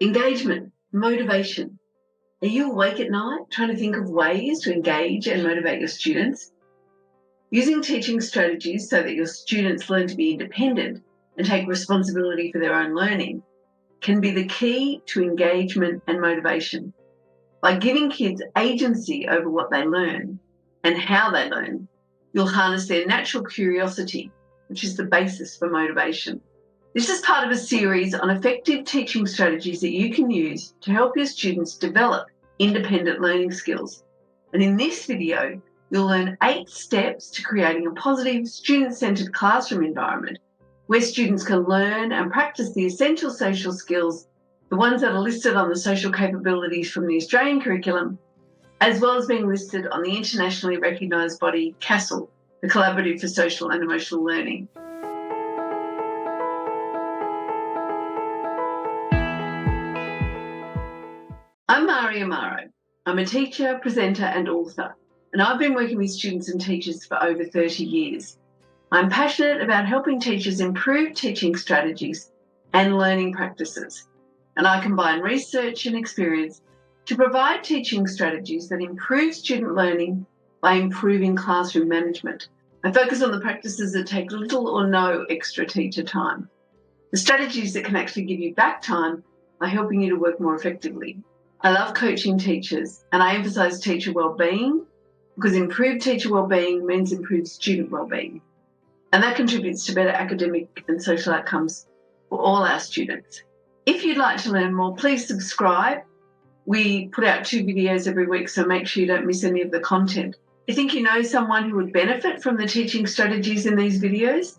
Engagement, motivation. Are you awake at night trying to think of ways to engage and motivate your students? Using teaching strategies so that your students learn to be independent and take responsibility for their own learning can be the key to engagement and motivation. By giving kids agency over what they learn and how they learn, you'll harness their natural curiosity, which is the basis for motivation. This is part of a series on effective teaching strategies that you can use to help your students develop independent learning skills. And in this video, you'll learn 8 steps to creating a positive, student-centered classroom environment where students can learn and practice the essential social skills, the ones that are listed on the social capabilities from the Australian curriculum, as well as being listed on the internationally recognised body CASEL, the Collaborative for Social and Emotional Learning. I'm Mari Amaro. I'm a teacher, presenter and author, and I've been working with students and teachers for over 30 years. I'm passionate about helping teachers improve teaching strategies and learning practices, and I combine research and experience to provide teaching strategies that improve student learning by improving classroom management. I focus on the practices that take little or no extra teacher time, the strategies that can actually give you back time by helping you to work more effectively. I love coaching teachers, and I emphasise teacher wellbeing because improved teacher wellbeing means improved student wellbeing, and that contributes to better academic and social outcomes for all our students. If you'd like to learn more, please subscribe. We put out 2 videos every week, so make sure you don't miss any of the content. If you think you know someone who would benefit from the teaching strategies in these videos,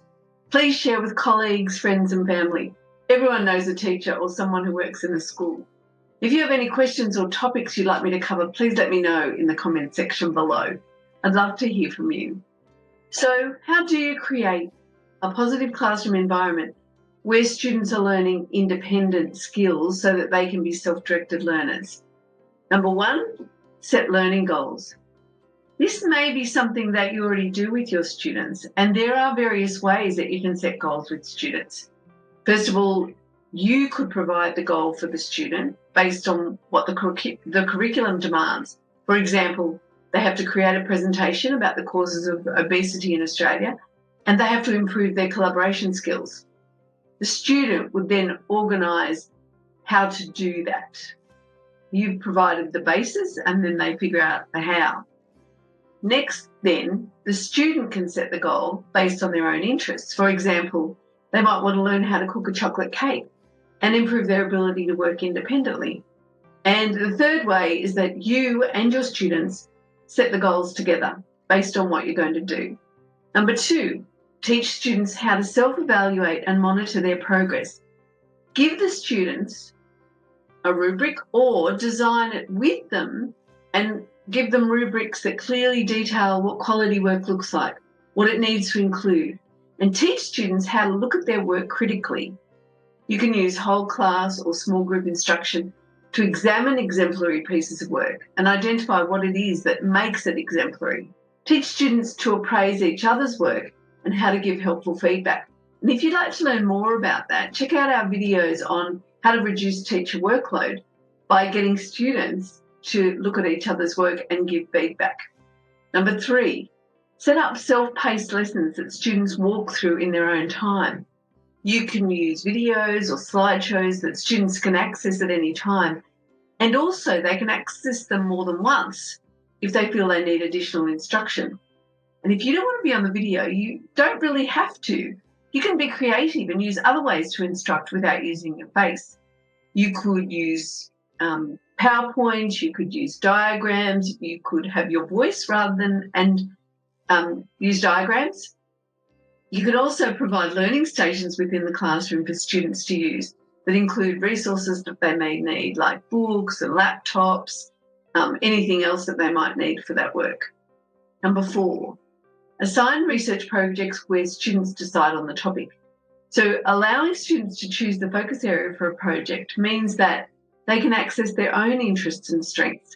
please share with colleagues, friends and family. Everyone knows a teacher or someone who works in a school. If you have any questions or topics you'd like me to cover, please let me know in the comment section below. I'd love to hear from you. So, how do you create a positive classroom environment where students are learning independent skills so that they can be self-directed learners? Number 1, set learning goals. This may be something that you already do with your students, and there are various ways that you can set goals with students. First of all, you could provide the goal for the student based on what the curriculum demands. For example, they have to create a presentation about the causes of obesity in Australia, and they have to improve their collaboration skills. The student would then organise how to do that. You've provided the basis, and then they figure out the how. Next, then, the student can set the goal based on their own interests. For example, they might want to learn how to cook a chocolate cake and improve their ability to work independently. And the third way is that you and your students set the goals together based on what you're going to do. Number 2, teach students how to self-evaluate and monitor their progress. Give the students a rubric or design it with them and give them rubrics that clearly detail what quality work looks like, what it needs to include, and teach students how to look at their work critically. You can use whole class or small group instruction to examine exemplary pieces of work and identify what it is that makes it exemplary. Teach students to appraise each other's work and how to give helpful feedback. And if you'd like to learn more about that, check out our videos on how to reduce teacher workload by getting students to look at each other's work and give feedback. Number 3, set up self-paced lessons that students walk through in their own time. You can use videos or slideshows that students can access at any time, and also they can access them more than once if they feel they need additional instruction. And if you don't want to be on the video, you don't really have to. You can be creative and use other ways to instruct without using your face. You could use PowerPoint, you could use diagrams, you could have your voice rather than use diagrams. You could also provide learning stations within the classroom for students to use that include resources that they may need, like books and laptops, anything else that they might need for that work. Number 4, assign research projects where students decide on the topic. So allowing students to choose the focus area for a project means that they can access their own interests and strengths.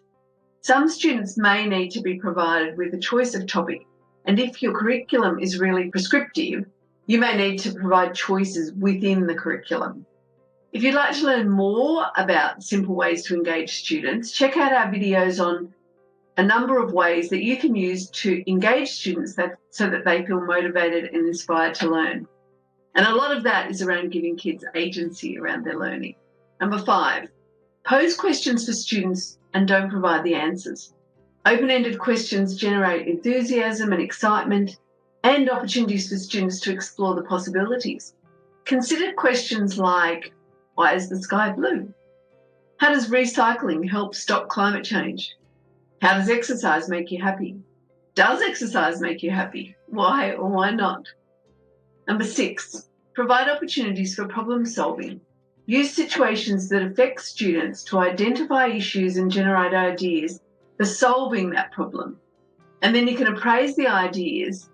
Some students may need to be provided with a choice of topic, and if your curriculum is really prescriptive, you may need to provide choices within the curriculum. If you'd like to learn more about simple ways to engage students, check out our videos on a number of ways that you can use to engage students so that they feel motivated and inspired to learn. And a lot of that is around giving kids agency around their learning. Number 5, pose questions for students and don't provide the answers. Open-ended questions generate enthusiasm and excitement and opportunities for students to explore the possibilities. Consider questions like, why is the sky blue? How does recycling help stop climate change? How does exercise make you happy? Does exercise make you happy? Why or why not? Number 6, provide opportunities for problem solving. Use situations that affect students to identify issues and generate ideas for solving that problem. And then you can appraise the ideas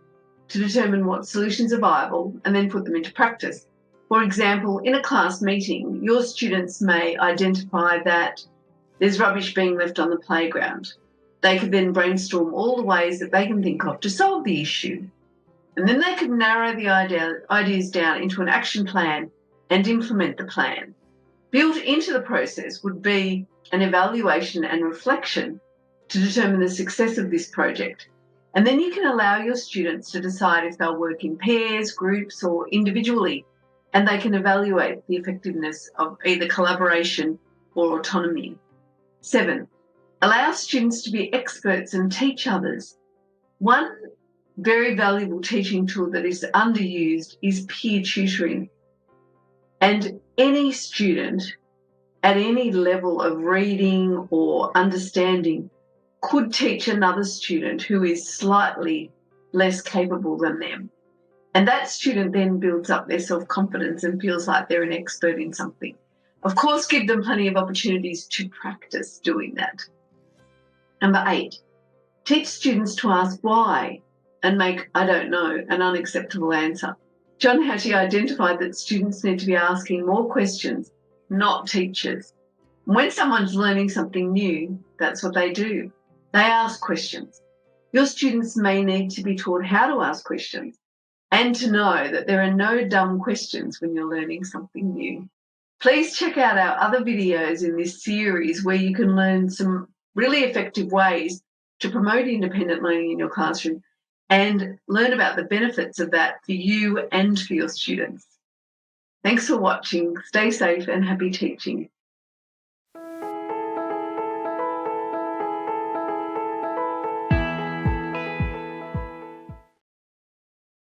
to determine what solutions are viable and then put them into practice. For example, in a class meeting, your students may identify that there's rubbish being left on the playground. They could then brainstorm all the ways that they can think of to solve the issue. And then they could narrow the ideas down into an action plan and implement the plan. Built into the process would be an evaluation and reflection to determine the success of this project. And then you can allow your students to decide if they'll work in pairs, groups, or individually, and they can evaluate the effectiveness of either collaboration or autonomy. 7, allow students to be experts and teach others. One very valuable teaching tool that is underused is peer tutoring. And any student at any level of reading or understanding could teach another student who is slightly less capable than them. And that student then builds up their self-confidence and feels like they're an expert in something. Of course, give them plenty of opportunities to practice doing that. Number 8, teach students to ask why and make I don't know an unacceptable answer. John Hattie identified that students need to be asking more questions, not teachers. When someone's learning something new, that's what they do. They ask questions. Your students may need to be taught how to ask questions and to know that there are no dumb questions when you're learning something new. Please check out our other videos in this series where you can learn some really effective ways to promote independent learning in your classroom and learn about the benefits of that for you and for your students. Thanks for watching. Stay safe and happy teaching.